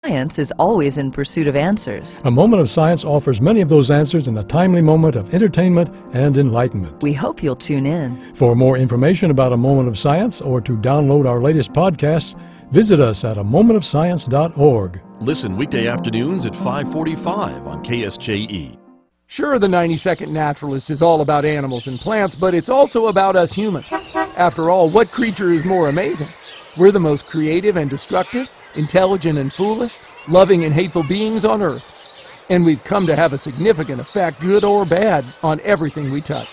Science is always in pursuit of answers. A Moment of Science offers many of those answers in a timely moment of entertainment and enlightenment. We hope you'll tune in. For more information about A Moment of Science or to download our latest podcasts, visit us at amomentofscience.org. Listen weekday afternoons at 5:45 on KSJE. Sure, the 90-Second Naturalist is all about animals and plants, but it's also about us humans. After all, what creature is more amazing? We're the most creative and destructive, intelligent and foolish, loving and hateful beings on Earth. And we've come to have a significant effect, good or bad, on everything we touch.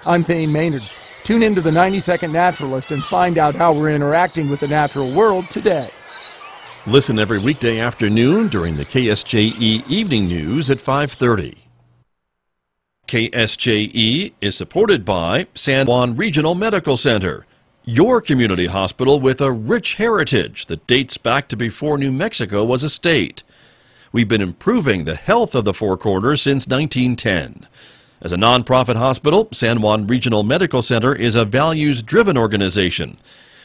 I'm Thane Maynard. Tune into the 90-Second Naturalist and find out how we're interacting with the natural world today. Listen every weekday afternoon during the KSJE Evening News at 5:30. KSJE is supported by San Juan Regional Medical Center, your community hospital with a rich heritage that dates back to before New Mexico was a state. We've been improving the health of the Four Corners since 1910. As a nonprofit hospital, San Juan Regional Medical Center is a values-driven organization.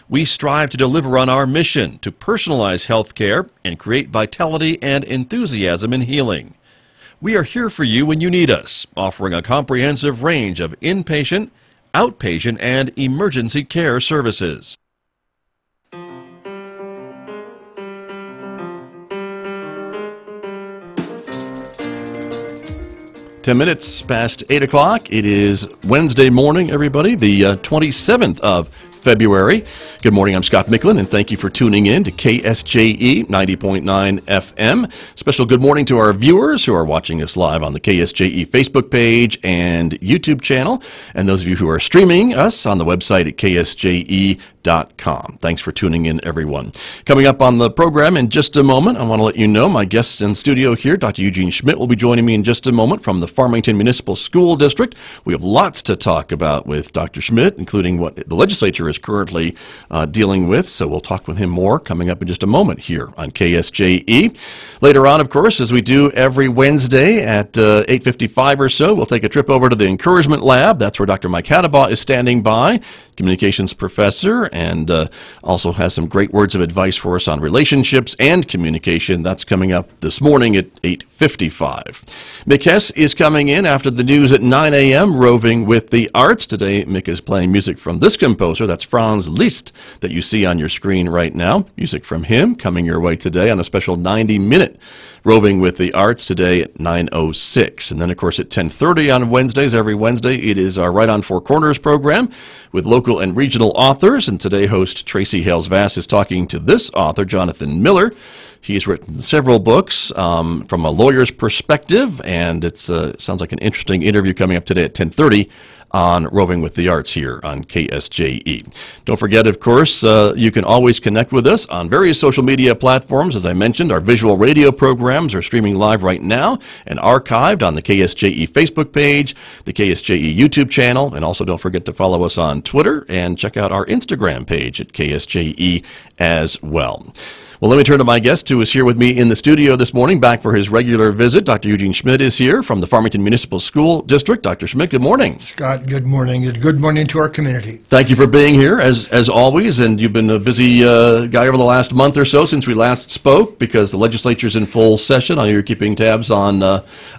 We strive to deliver on our mission to personalize health care and create vitality and enthusiasm in healing. We are here for you when you need us, offering a comprehensive range of inpatient, outpatient, and emergency care services. 10 minutes past 8 o'clock. It is Wednesday morning, everybody, the 27th of February. Good morning, I'm Scott Michlin, and thank you for tuning in to KSJE 90.9 FM. Special good morning to our viewers who are watching us live on the KSJE Facebook page and YouTube channel, and those of you who are streaming us on the website at ksje.com. Thanks for tuning in, everyone. Coming up on the program in just a moment, I want to let you know my guest in studio here, Dr. Eugene Schmidt, will be joining me in just a moment from the Farmington Municipal School District. We have lots to talk about with Dr. Schmidt, including what the legislature is currently dealing with, so we'll talk with him more coming up in just a moment here on KSJE. Later on, of course, as we do every Wednesday at 8:55 or so, we'll take a trip over to the Encouragement Lab. That's where Dr. Mike Haddabaugh is standing by, communications professor, and also has some great words of advice for us on relationships and communication. That's coming up this morning at 8:55. Mick Hess is coming in after the news at 9 a.m., roving with the arts. Today, Mick is playing music from this composer. That's Franz Liszt that you see on your screen right now. Music from him coming your way today on a special 90-minute Roving with the Arts today at 9:06. And then, of course, at 10:30 on Wednesdays, every Wednesday, it is our Right on Four Corners program with local and regional authors. And today, host Tracy Hales-Vass is talking to this author, Jonathan Miller. He's written several books from a lawyer's perspective, and it sounds like an interesting interview coming up today at 10:30 on Roving with the Arts here on KSJE. Don't forget, of course, you can always connect with us on various social media platforms. As I mentioned, our visual radio programs are streaming live right now and archived on the KSJE Facebook page, the KSJE YouTube channel, and also don't forget to follow us on Twitter and check out our Instagram page at KSJE as well. Well, let me turn to my guest who is here with me in the studio this morning, back for his regular visit. Dr. Eugene Schmidt is here from the Farmington Municipal School District. Dr. Schmidt, good morning. Scott, good morning. Good morning to our community. Thank you for being here, as always, and you've been a busy guy over the last month or so since we last spoke, because the legislature's in full session. I know you're keeping tabs on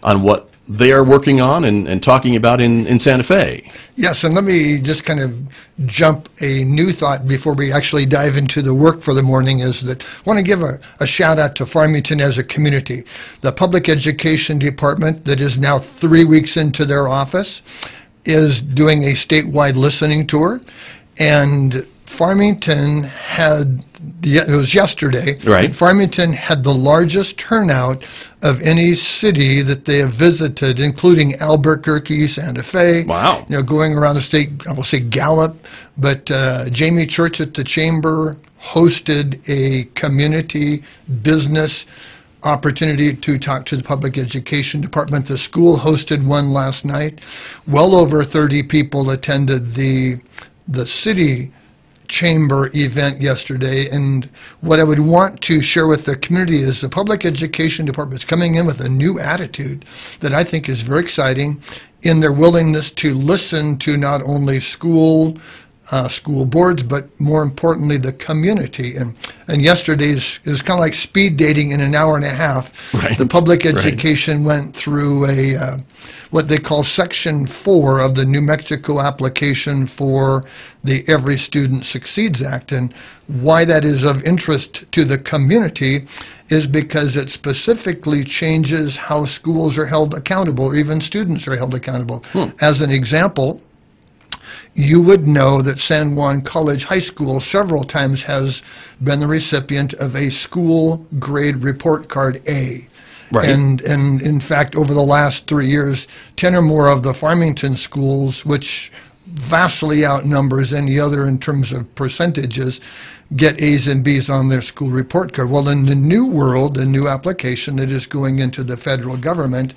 what they are working on and talking about in Santa Fe. Yes, and let me just kind of jump a new thought before we actually dive into the work for the morning, is that I want to give a shout out to Farmington as a community. The Public Education Department, that is now 3 weeks into their office, is doing a statewide listening tour, and Farmington had, it was yesterday, right. Farmington had the largest turnout of any city that they have visited, including Albuquerque, Santa Fe. Wow. You know, going around the state, I will say Gallup, but Jamie Church at the Chamber hosted a community business opportunity to talk to the Public Education Department. The school hosted one last night. Well over 30 people attended the city chamber event yesterday, and what I would want to share with the community is the Public Education Department is coming in with a new attitude that I think is very exciting in their willingness to listen to not only school school boards, but more importantly, the community. And yesterday's is kind of like speed dating in an hour and a half. Right. The public education went through a what they call Section 4 of the New Mexico application for the Every Student Succeeds Act. And why that is of interest to the community is because it specifically changes how schools are held accountable, or even students are held accountable. As an example, you would know that San Juan College High School several times has been the recipient of a school grade report card A. Right. And in fact, over the last 3 years, 10 or more of the Farmington schools, which vastly outnumbers any other in terms of percentages, get A's and B's on their school report card. Well, in the new world, the new application that is going into the federal government,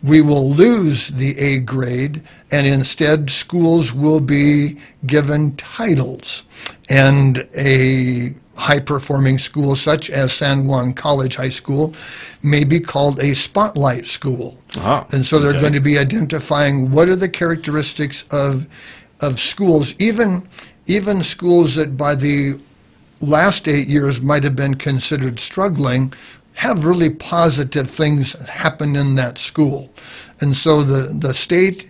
we will lose the A grade, and instead schools will be given titles. And a high-performing school such as San Juan College High School may be called a spotlight school. And so they're going to be identifying what are the characteristics of schools, even schools that by the last 8 years might have been considered struggling, have really positive things happen in that school. And so the state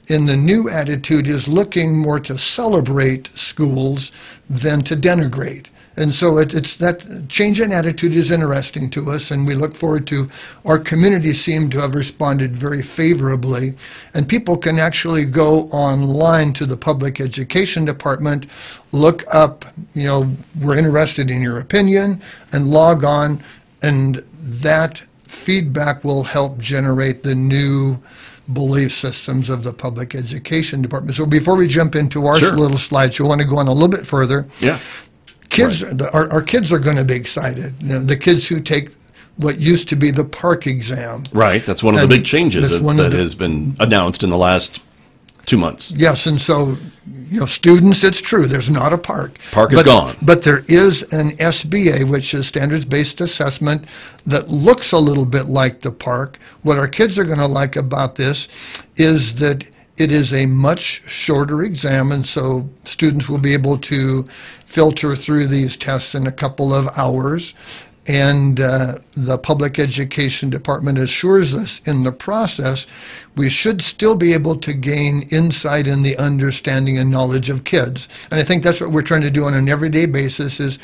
in the new attitude is looking more to celebrate schools than to denigrate. And so it's that change in attitude is interesting to us, and we look forward to, our community seem to have responded very favorably, and people can actually go online to the public education department, look up, we're interested in your opinion, and log on, and that feedback will help generate the new belief systems of the public education department. So before we jump into our little slides, you want to go on a little bit further. Yeah. Kids, our kids are going to be excited. The kids who take what used to be the PARC exam. Right. That's one of the big changes that has been announced in the last 2 months. Yes, and so, students, it's true, there's not a PARC. PARC is gone. But there is an SBA, which is standards-based assessment, that looks a little bit like the PARC. What our kids are going to like about this is that it is a much shorter exam, and so students will be able to filter through these tests in a couple of hours. And the public education department assures us in the process we should still be able to gain insight in the understanding and knowledge of kids. And I think that's what we're trying to do on an everyday basis is,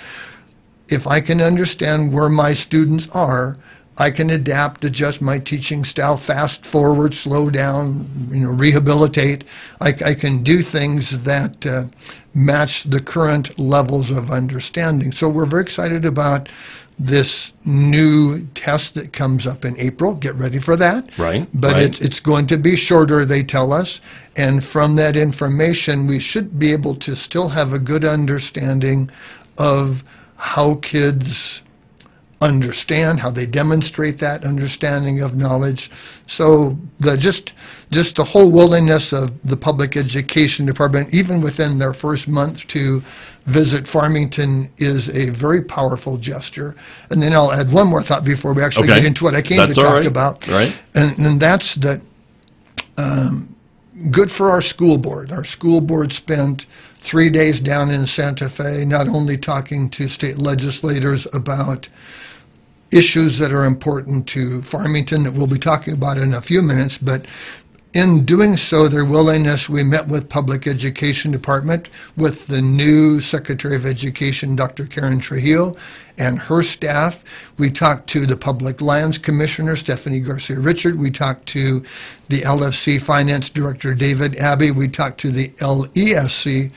if I can understand where my students are, I can adapt, adjust my teaching style, fast forward, slow down, rehabilitate. I can do things that match the current levels of understanding. So we're very excited about this new test that comes up in April. Get ready for that. Right. But it's going to be shorter, they tell us. And from that information, we should be able to still have a good understanding of how kids understand, how they demonstrate that understanding of knowledge. So just the whole willingness of the public education department, even within their first month, to visit Farmington is a very powerful gesture. And then I'll add one more thought before we actually get into what I came to talk about. Right. And that's that good for our school board. Our school board spent 3 days down in Santa Fe, not only talking to state legislators about issues that are important to Farmington that we'll be talking about in a few minutes, but in doing so, their willingness, we met with Public Education Department with the new Secretary of Education, Dr. Karen Trujillo, and her staff. We talked to the Public Lands Commissioner, Stephanie Garcia-Richard. We talked to the LFC Finance Director, David Abbey. We talked to the LESC,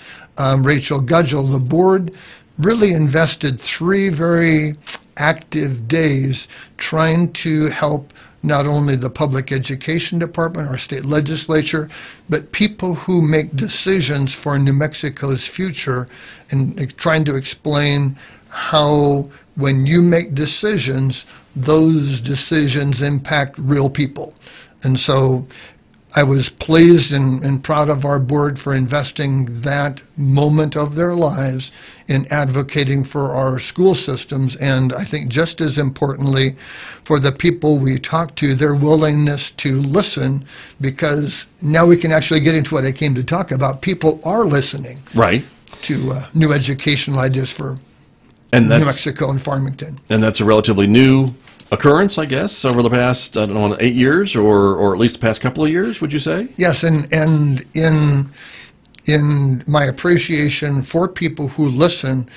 Rachel Gudgel. The board really invested 3 very active days trying to help not only the public education department, our state legislature, but people who make decisions for New Mexico's future, and trying to explain how when you make decisions, those decisions impact real people. And so I was pleased and proud of our board for investing that moment of their lives in advocating for our school systems, and I think just as importantly for the people we talk to, their willingness to listen, because now we can actually get into what I came to talk about. People are listening to new educational ideas for New Mexico and Farmington. And that's a relatively new occurrence, I guess, over the past, 8 years, or at least the past couple of years, would you say? Yes, and in my appreciation for people who listen,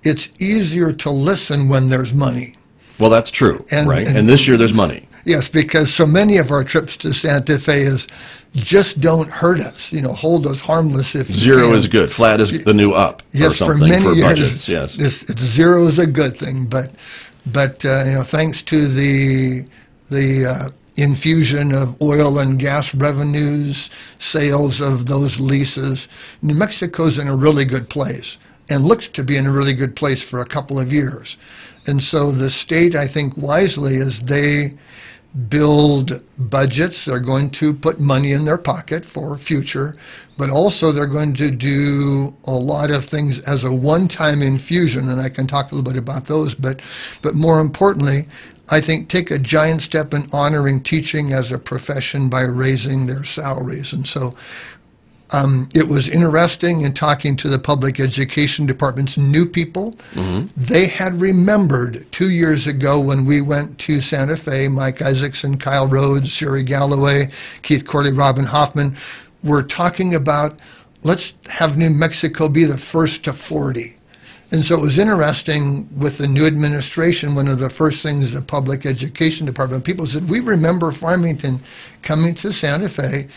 it's easier to listen when there's money. Well, that's true, right? And this year there's money. Yes, because so many of our trips to Santa Fe is just don't hurt us, hold us harmless if you Zero can. Is good. Flat is the new up, yes, or something, for many for years, budgets, yes. Zero is a good thing, but thanks to the infusion of oil and gas revenues, sales of those leases, New Mexico's in a really good place and looks to be in a really good place for a couple of years. And so the state, I think wisely, as they build budgets, they're going to put money in their pocket for future, but also they're going to do a lot of things as a one-time infusion, and I can talk a little bit about those, but more importantly, I think take a giant step in honoring teaching as a profession by raising their salaries. And so it was interesting in talking to the public education department's new people. Mm-hmm. They had remembered 2 years ago when we went to Santa Fe, Mike Isaacson, Kyle Rhodes, Sherry Galloway, Keith Corley, Robin Hoffman, were talking about, let's have New Mexico be the first to 40. And so it was interesting with the new administration, one of the first things the public education department people said, we remember Farmington coming to Santa Fe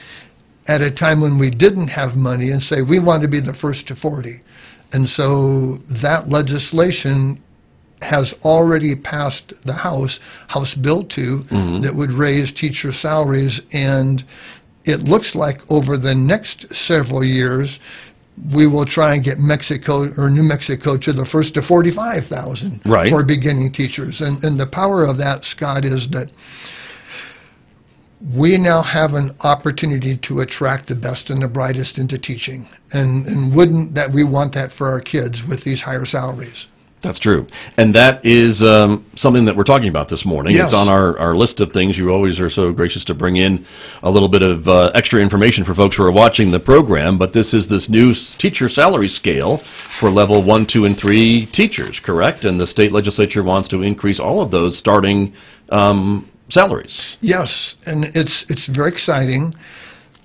at a time when we didn't have money and say, we want to be the first to 40. And so that legislation has already passed the House Bill 2, mm-hmm. that would raise teacher salaries. And it looks like over the next several years, we will try and get New Mexico to the first to 45,000 for beginning teachers. And the power of that, Scott, is that we now have an opportunity to attract the best and the brightest into teaching. And wouldn't that we want that for our kids with these higher salaries? That's true. And that is something that we're talking about this morning. Yes. It's on our list of things. You always are so gracious to bring in a little bit of extra information for folks who are watching the program. But this is this new teacher salary scale for level 1, 2, and 3 teachers, correct? And the state legislature wants to increase all of those starting salaries. Yes, and it's very exciting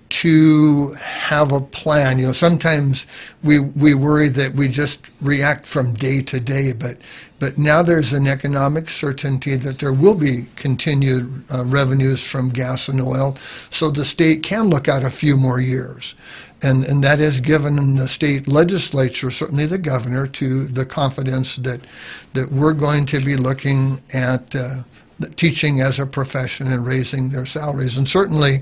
to have a plan. Sometimes we worry that we just react from day to day, but now there's an economic certainty that there will be continued revenues from gas and oil, so the state can look out a few more years. And that has given the state legislature, certainly the governor, to the confidence that we're going to be looking at teaching as a profession and raising their salaries. And certainly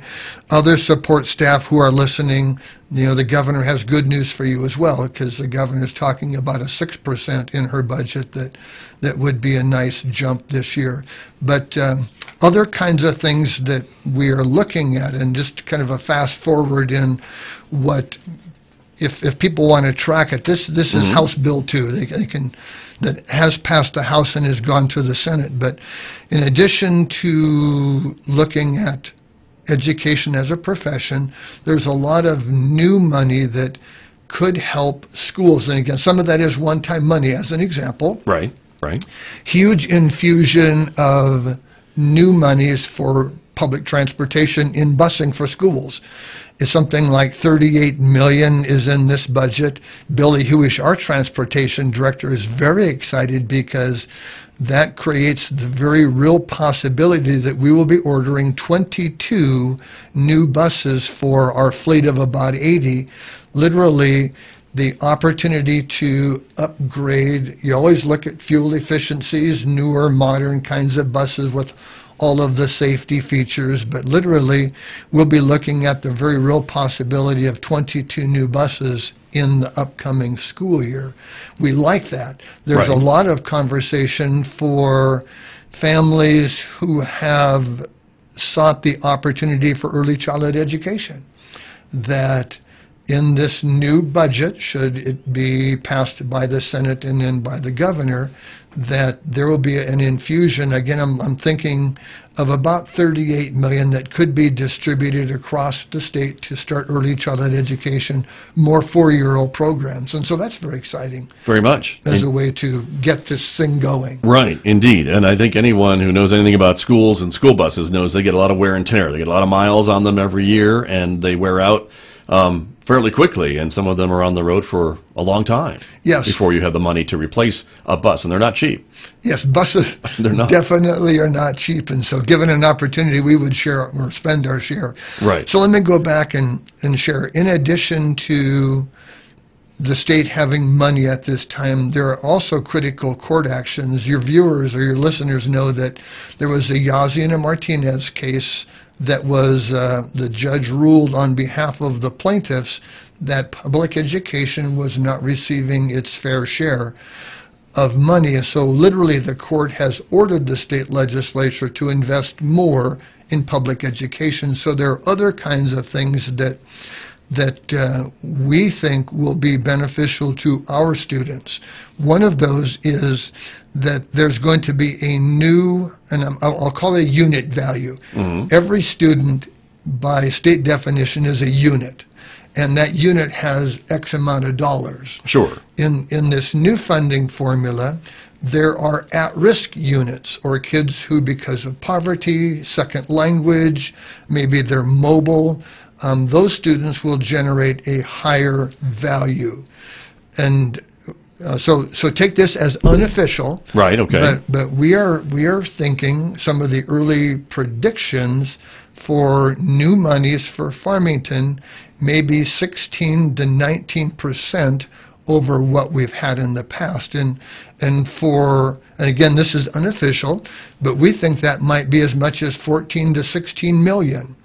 other support staff who are listening, the governor has good news for you as well, because the governor is talking about a 6% in her budget that would be a nice jump this year. But other kinds of things that we are looking at, and just kind of a fast forward in what, if people want to track it, this mm-hmm. is House Bill 2. They can, that has passed the House and has gone to the Senate. But in addition to looking at education as a profession, there's a lot of new money that could help schools. And again, some of that is one-time money, as an example. Right. Huge infusion of new monies for public transportation in busing for schools. It's something like $38 million is in this budget. Billy Hewish, our transportation director, is very excited because that creates the very real possibility that we will be ordering 22 new buses for our fleet of about 80. Literally, the opportunity to upgrade. You always look at fuel efficiencies, newer, modern kinds of buses with all of the safety features, but literally we'll be looking at the very real possibility of 22 new buses in the upcoming school year. We like that. There's a lot of conversation for families who have sought the opportunity for early childhood education, that in this new budget, should it be passed by the Senate and then by the governor, that there will be an infusion. Again, I'm thinking of about $38 million that could be distributed across the state to start early childhood education, more four-year-old programs. And so that's very exciting. Very much. As a way to get this thing going. Right, indeed. And I think anyone who knows anything about schools and school buses knows they get a lot of wear and tear. They get a lot of miles on them every year, and they wear out fairly quickly, and some of them are on the road for a long time. Yes. Before you have the money to replace a bus, and they're not cheap. Yes, buses They're not. definitely are not cheap, and so given an opportunity, we would share or spend our share. Right. So let me go back and share. In addition to the state having money at this time, there are also critical court actions. Your viewers or your listeners know that there was a Yazzie and a Martinez case that was, the judge ruled on behalf of the plaintiffs that public education was not receiving its fair share of money. So literally the court has ordered the state legislature to invest more in public education. So there are other kinds of things that we think will be beneficial to our students. One of those is that there's going to be a new, and I'll call it a unit value. Mm-hmm. Every student, by state definition, is a unit, and that unit has X amount of dollars. Sure. In this new funding formula, there are at-risk units, or kids who, because of poverty, second language, maybe they're mobile, those students will generate a higher value. And so take this as unofficial. Right, okay. But we are thinking some of the early predictions for new monies for Farmington may be 16 to 19% over what we've had in the past. And again, this is unofficial, but we think that might be as much as 14 to 16 million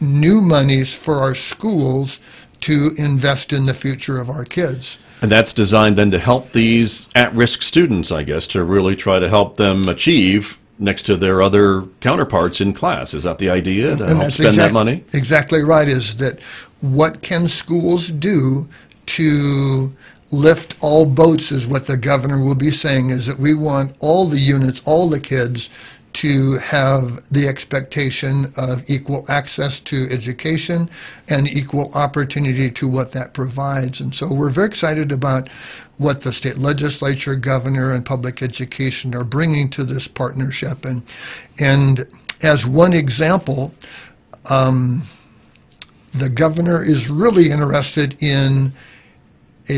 new monies for our schools to invest in the future of our kids. And that's designed then to help these at-risk students, I guess, to really try to help them achieve next to their other counterparts in class. Is that the idea, to help spend that money? Exactly right, is that what can schools do to lift all boats, is what the governor will be saying, is that we want all the units, all the kids, to have the expectation of equal access to education and equal opportunity to what that provides. And so we're very excited about what the state legislature, governor, and public education are bringing to this partnership. And as one example, the governor is really interested in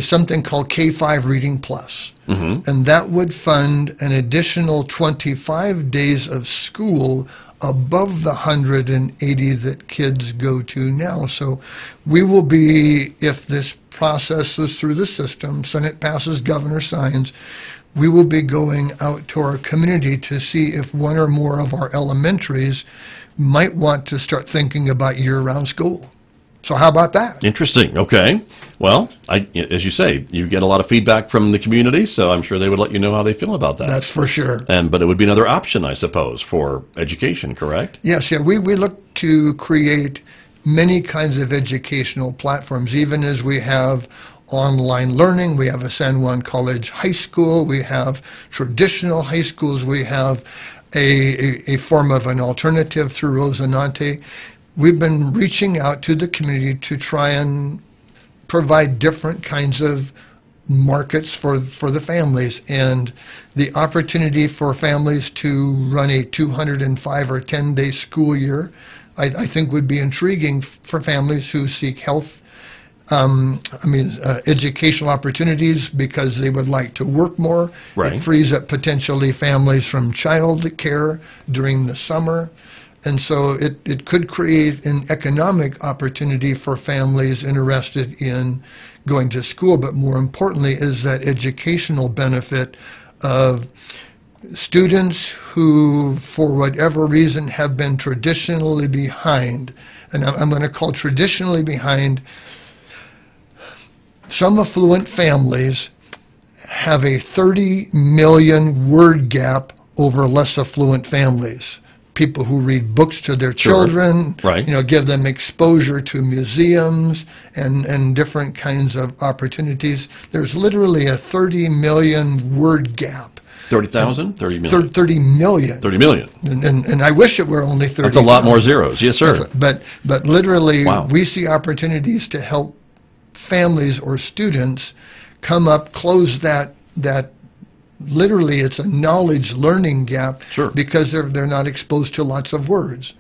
something called K-5 Reading Plus. Mm-hmm. And that would fund an additional 25 days of school above the 180 that kids go to now. So we will be, if this processes through the system, Senate passes, governor signs, we will be going out to our community to see if one or more of our elementaries might want to start thinking about year-round school. So how about that? Interesting. Okay. Well, as you say, you get a lot of feedback from the community, so I'm sure they would let you know how they feel about that. That's for sure. But it would be another option, I suppose, for education, correct? Yes. Yeah. We look to create many kinds of educational platforms, even as we have online learning. We have a San Juan College high school. We have traditional high schools. We have a form of an alternative through Rosanante. We've been reaching out to the community to try and provide different kinds of markets for the families, and the opportunity for families to run a 205 or 10-day school year, I think would be intriguing for families who seek health, educational opportunities because they would like to work more. Right. It frees up potentially families from child care during the summer. And so it could create an economic opportunity for families interested in going to school, but more importantly is that educational benefit of students who, for whatever reason, have been traditionally behind. And I'm going to call traditionally behind. Some affluent families have a 30 million word gap over less affluent families. people who read books to their Sure. children, Right. give them exposure to museums and different kinds of opportunities. There's literally a 30 million word gap. 30,000? 30 million? 30 million. 30 million. And I wish it were only 30. That's a lot more zeros. Yes, sir. But literally, Wow. we see opportunities to help families or students come up, close that literally it's a knowledge learning gap. Sure. Because they're not exposed to lots of words.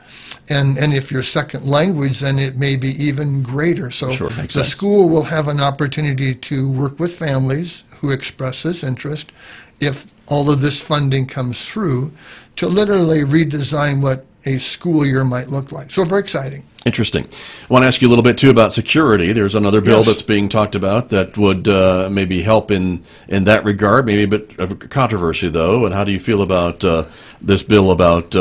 And if your second language, then it may be even greater. So Sure, makes the sense. school will have an opportunity to work with families who express this interest, if all of this funding comes through, to literally redesign what a school year might look like. So very exciting. Interesting. I want to ask you a little bit, too, about security. There's another bill Yes. that's being talked about that would maybe help in that regard, maybe a bit of a controversy, though. And how do you feel about this bill about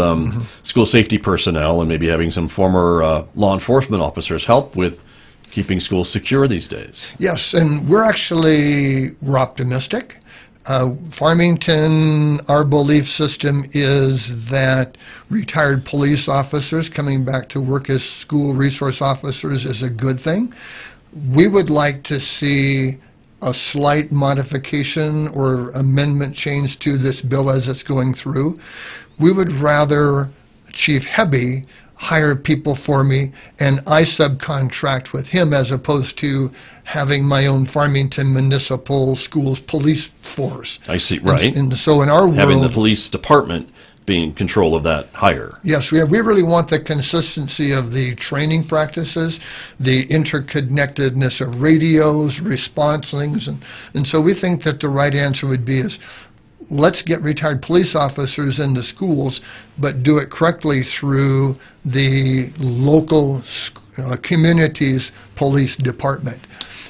school safety personnel and maybe having some former law enforcement officers help with keeping schools secure these days? Yes, and we're optimistic. Farmington, our belief system is that retired police officers coming back to work as school resource officers is a good thing. We would like to see a slight modification or amendment change to this bill as it's going through. We would rather Chief Hebby hire people for me and I subcontract with him, as opposed to having my own Farmington Municipal Schools police force. I see, right. And so in our world, Having the police department be in control of that hire. yes, we really want the consistency of the training practices, the interconnectedness of radios, response things, and so we think that the right answer would be is, let's get retired police officers into schools, but do it correctly through the local community's police department.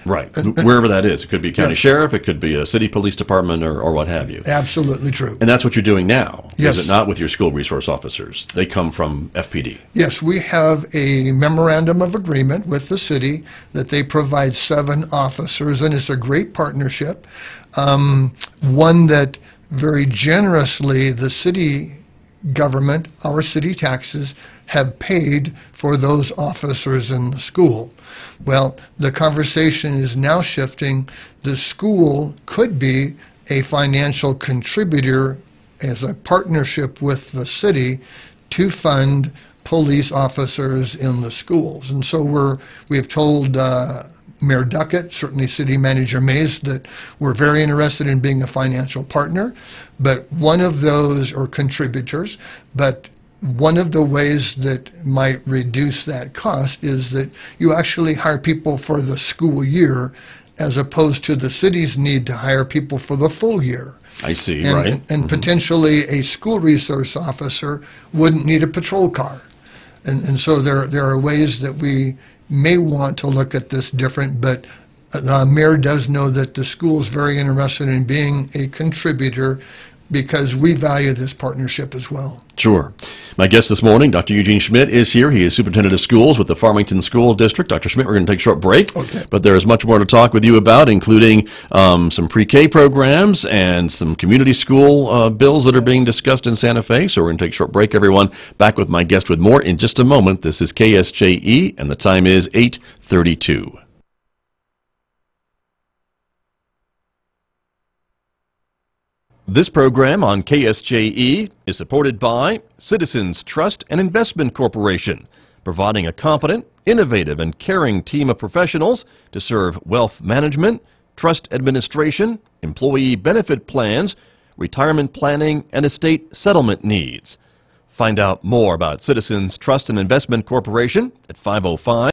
Right. Wherever that is. It could be a county sheriff, it could be a city police department, or what have you. Absolutely true. And that's what you're doing now, Yes. is it not, with your school resource officers? They come from FPD. Yes, we have a memorandum of agreement with the city that they provide 7 officers, and it's a great partnership. One that very generously the city government, our city taxes, have paid for those officers in the school. Well, the conversation is now shifting. The school could be a financial contributor as a partnership with the city to fund police officers in the schools. And so we have told Mayor Duckett, certainly City Manager Mays, that we're very interested in being a financial partner, but one of those, or contributors, but one of the ways that might reduce that cost is that you actually hire people for the school year, as opposed to the city's need to hire people for the full year. I see, And, right. and potentially a school resource officer wouldn't need a patrol car. And so there are ways that we may want to look at this different, but the mayor does know that the school is very interested in being a contributor, because we value this partnership as well. Sure. My guest this morning, Dr. Eugene Schmidt, is here. He is Superintendent of Schools with the Farmington School District. Dr. Schmidt, we're going to take a short break, Okay. but there is much more to talk with you about, including some pre-K programs and some community school bills that are being discussed in Santa Fe. So we're going to take a short break, everyone. Back with my guest with more in just a moment. This is KSJE, and the time is 8:32. This program on KSJE is supported by Citizens Trust and Investment Corporation, providing a competent, innovative, and caring team of professionals to serve wealth management, trust administration, employee benefit plans, retirement planning, and estate settlement needs. Find out more about Citizens Trust and Investment Corporation at 505